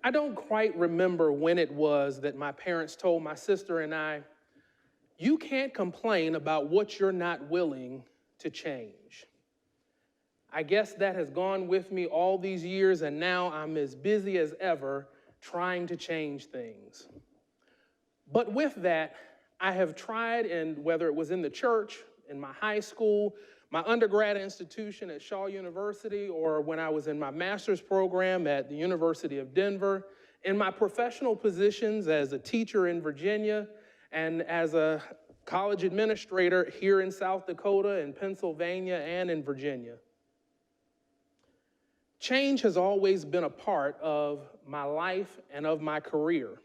I don't quite remember when it was that my parents told my sister and I, you can't complain about what you're not willing to change. I guess that has gone with me all these years, and now I'm as busy as ever trying to change things. But with that, I have tried, and whether it was in the church, in my high school, my undergrad institution at Shaw University, or when I was in my master's program at the University of Denver, in my professional positions as a teacher in Virginia and as a college administrator here in South Dakota, in Pennsylvania, and in Virginia. Change has always been a part of my life and of my career.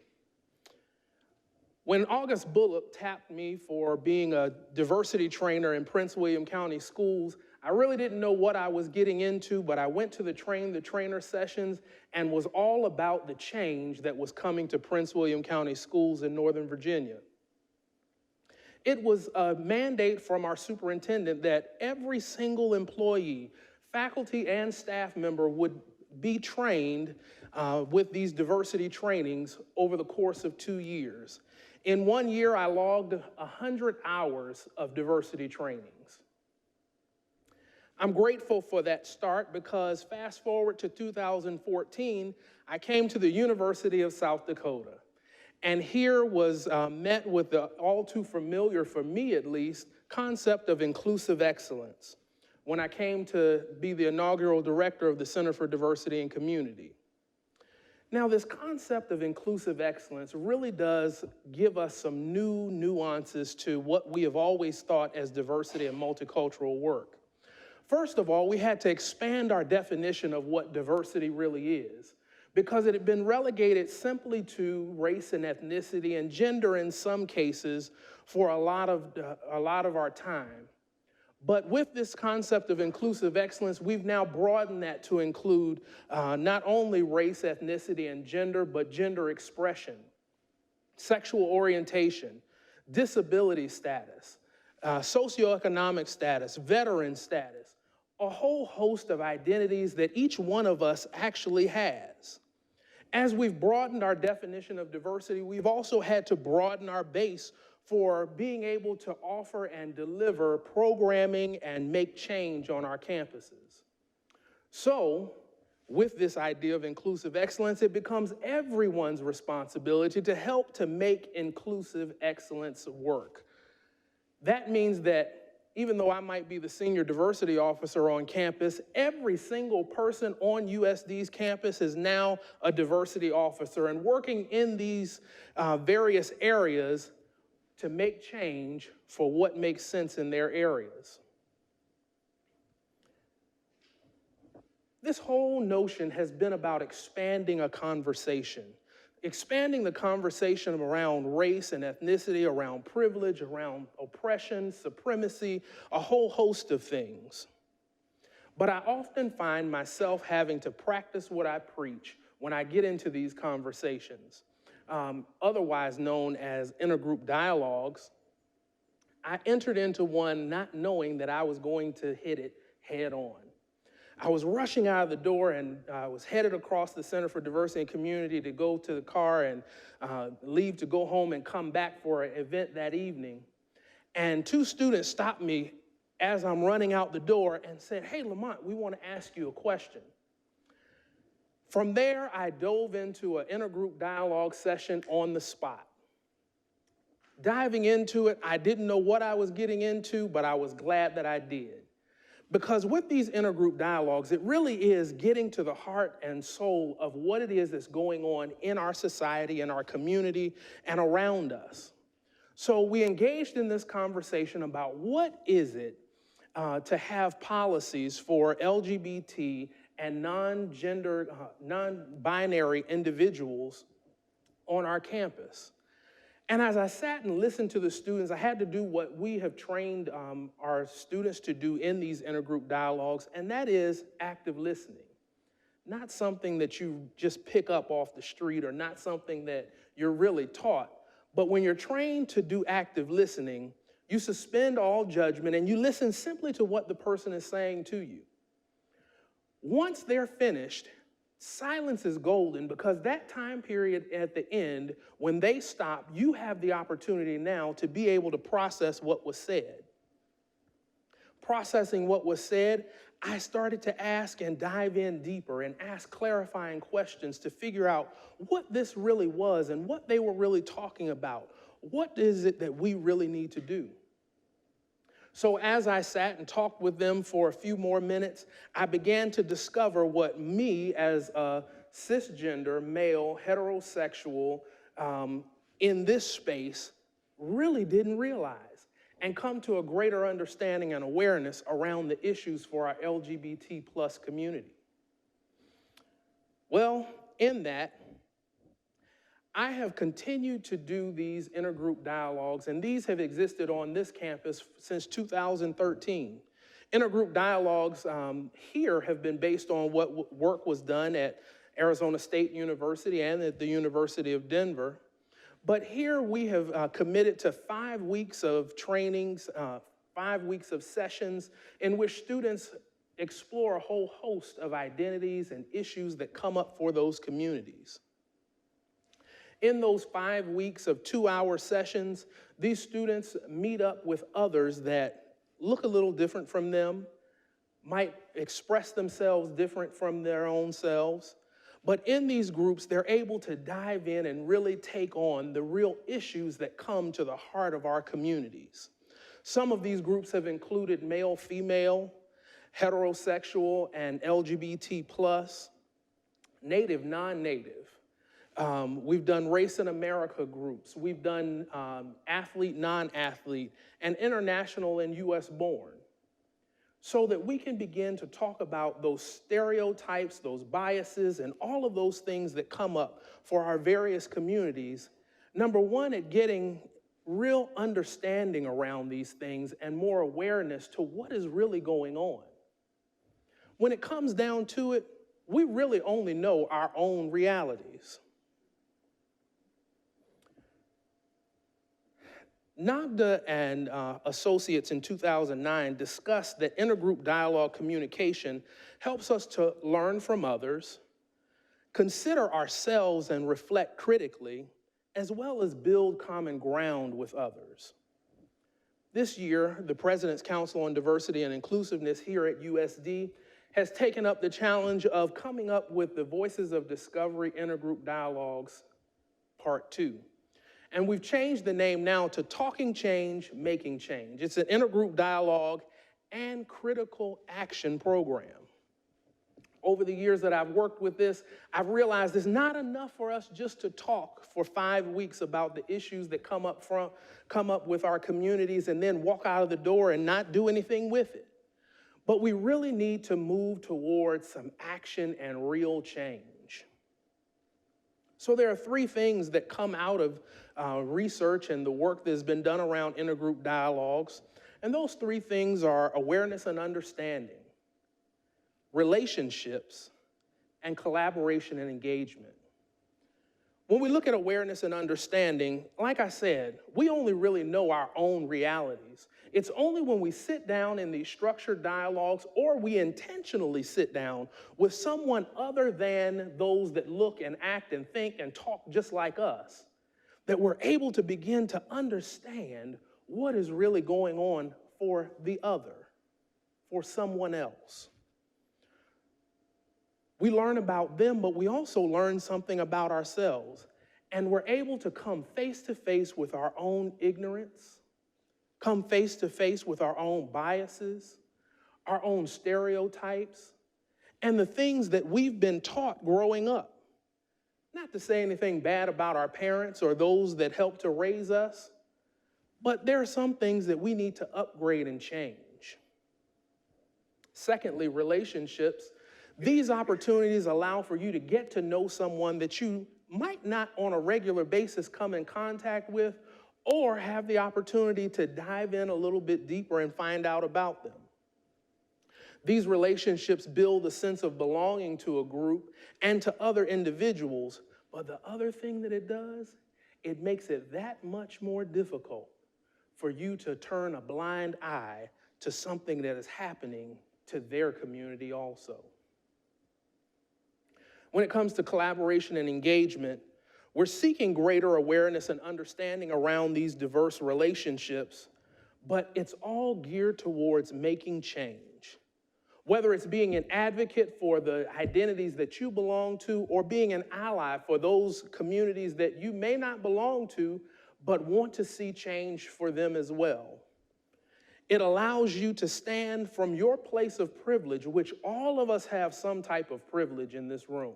When August Bullock tapped me for being a diversity trainer in Prince William County Schools, I really didn't know what I was getting into, but I went to the Train the Trainer sessions and was all about the change that was coming to Prince William County Schools in Northern Virginia. It was a mandate from our superintendent that every single employee, faculty and staff member would be trained with these diversity trainings over the course of 2 years. In 1 year, I logged 100 hours of diversity trainings. I'm grateful for that start because fast forward to 2014, I came to the University of South Dakota. And here was met with the all too familiar, for me at least, concept of inclusive excellence when I came to be the inaugural director of the Center for Diversity and Community. Now, this concept of inclusive excellence really does give us some new nuances to what we have always thought as diversity and multicultural work. First of all, we had to expand our definition of what diversity really is, because it had been relegated simply to race and ethnicity and gender in some cases for a lot of our time. But with this concept of inclusive excellence, we've now broadened that to include not only race, ethnicity, and gender, but gender expression, sexual orientation, disability status, socioeconomic status, veteran status, a whole host of identities that each one of us actually has. As we've broadened our definition of diversity, we've also had to broaden our base for being able to offer and deliver programming and make change on our campuses. So, with this idea of inclusive excellence, it becomes everyone's responsibility to help to make inclusive excellence work. That means that even though I might be the senior diversity officer on campus, every single person on USD's campus is now a diversity officer and working in these various areas to make change for what makes sense in their areas. This whole notion has been about expanding a conversation, expanding the conversation around race and ethnicity, around privilege, around oppression, supremacy, a whole host of things. But I often find myself having to practice what I preach when I get into these conversations. Otherwise known as intergroup dialogues. I entered into one not knowing that I was going to hit it head on. I was rushing out of the door and I was headed across the Center for Diversity and Community to go to the car and leave to go home and come back for an event that evening. And two students stopped me as I'm running out the door and said, "Hey, Lamont, we want to ask you a question." From there, I dove into an intergroup dialogue session on the spot. Diving into it, I didn't know what I was getting into, but I was glad that I did. Because with these intergroup dialogues, it really is getting to the heart and soul of what it is that's going on in our society, in our community, and around us. So we engaged in this conversation about what is it to have policies for LGBT and non-gender, non-binary individuals on our campus. And as I sat and listened to the students, I had to do what we have trained our students to do in these intergroup dialogues, and that is active listening. Not something that you just pick up off the street or not something that you're really taught, but when you're trained to do active listening, you suspend all judgment and you listen simply to what the person is saying to you. Once they're finished, Silence is golden because that time period at the end, when they stop, you have the opportunity now to be able to process what was said. Processing what was said, I started to ask and dive in deeper and ask clarifying questions to figure out what this really was and what they were really talking about. What is it that we really need to do? So as I sat and talked with them for a few more minutes, I began to discover what me as a cisgender, male, heterosexual, in this space really didn't realize, and come to a greater understanding and awareness around the issues for our LGBT plus community. Well, in that, I have continued to do these intergroup dialogues, and these have existed on this campus since 2013. Intergroup dialogues here have been based on what work was done at Arizona State University and at the University of Denver. But here we have committed to 5 weeks of trainings, 5 weeks of sessions in which students explore a whole host of identities and issues that come up for those communities. In those 5 weeks of 2-hour sessions, these students meet up with others that look a little different from them, might express themselves different from their own selves. But in these groups, they're able to dive in and really take on the real issues that come to the heart of our communities. Some of these groups have included male, female, heterosexual, and LGBT plus, native, non-native. We've done Race in America groups. We've done athlete, non-athlete, and international and US born, so that we can begin to talk about those stereotypes, those biases, and all of those things that come up for our various communities. Number one, at getting real understanding around these things and more awareness to what is really going on. When it comes down to it, we really only know our own realities. Nagda and associates in 2009 discussed that intergroup dialogue communication helps us to learn from others, consider ourselves and reflect critically, as well as build common ground with others. This year, the President's Council on Diversity and Inclusiveness here at USD has taken up the challenge of coming up with the Voices of Discovery Intergroup Dialogues Part 2. And we've changed the name now to Talking Change, Making Change. It's an intergroup dialogue and critical action program. Over the years that I've worked with this, I've realized it's not enough for us just to talk for 5 weeks about the issues that come up with our communities and then walk out of the door and not do anything with it. But we really need to move towards some action and real change. So there are 3 things that come out of research and the work that has been done around intergroup dialogues. And those 3 things are awareness and understanding, relationships, and collaboration and engagement. When we look at awareness and understanding, like I said, we only really know our own realities. It's only when we sit down in these structured dialogues, or we intentionally sit down with someone other than those that look and act and think and talk just like us, that we're able to begin to understand what is really going on for the other, for someone else. We learn about them, but we also learn something about ourselves. And we're able to come face to face with our own ignorance, come face to face with our own biases, our own stereotypes, and the things that we've been taught growing up. Not to say anything bad about our parents or those that helped to raise us, but there are some things that we need to upgrade and change. Secondly, relationships. These opportunities allow for you to get to know someone that you might not on a regular basis come in contact with, or have the opportunity to dive in a little bit deeper and find out about them. These relationships build a sense of belonging to a group and to other individuals, but the other thing that it does, it makes it that much more difficult for you to turn a blind eye to something that is happening to their community also. When it comes to collaboration and engagement, we're seeking greater awareness and understanding around these diverse relationships, but it's all geared towards making change. Whether it's being an advocate for the identities that you belong to or being an ally for those communities that you may not belong to, but want to see change for them as well. It allows you to stand from your place of privilege, which all of us have some type of privilege in this room.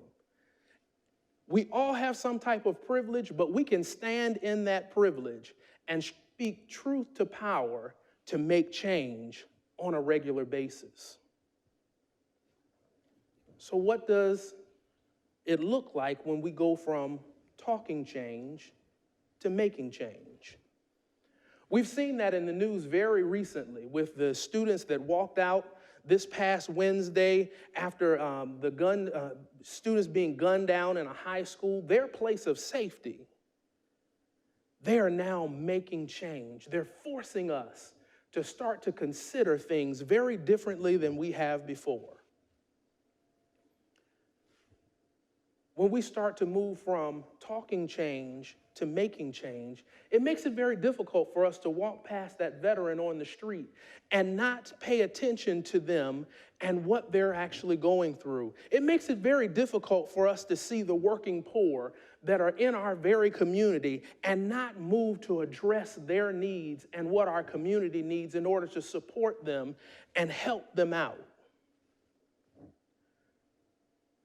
We all have some type of privilege, but we can stand in that privilege and speak truth to power to make change on a regular basis. So what does it look like when we go from talking change to making change? We've seen that in the news very recently with the students that walked out this past Wednesday after students being gunned down in a high school, their place of safety. They are now making change. They're forcing us to start to consider things very differently than we have before. When we start to move from talking change to making change, it makes it very difficult for us to walk past that veteran on the street and not pay attention to them and what they're actually going through. It makes it very difficult for us to see the working poor that are in our very community and not move to address their needs and what our community needs in order to support them and help them out.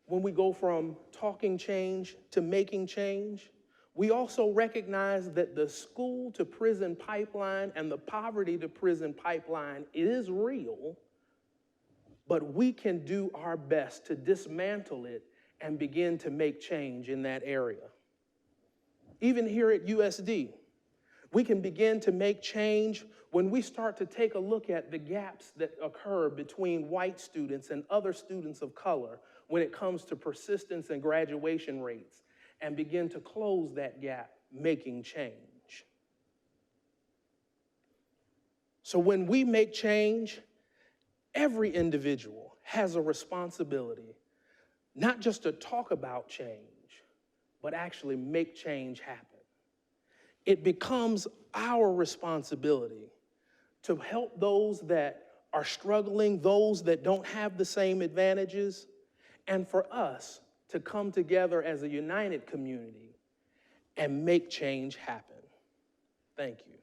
When we go from talking change to making change, we also recognize that the school to prison pipeline and the poverty to prison pipeline is real, but we can do our best to dismantle it and begin to make change in that area. Even here at USD, we can begin to make change when we start to take a look at the gaps that occur between white students and other students of color when it comes to persistence and graduation rates, and begin to close that gap, making change. So when we make change, every individual has a responsibility, not just to talk about change, but actually make change happen. It becomes our responsibility to help those that are struggling, those that don't have the same advantages, and for us to come together as a united community and make change happen. Thank you.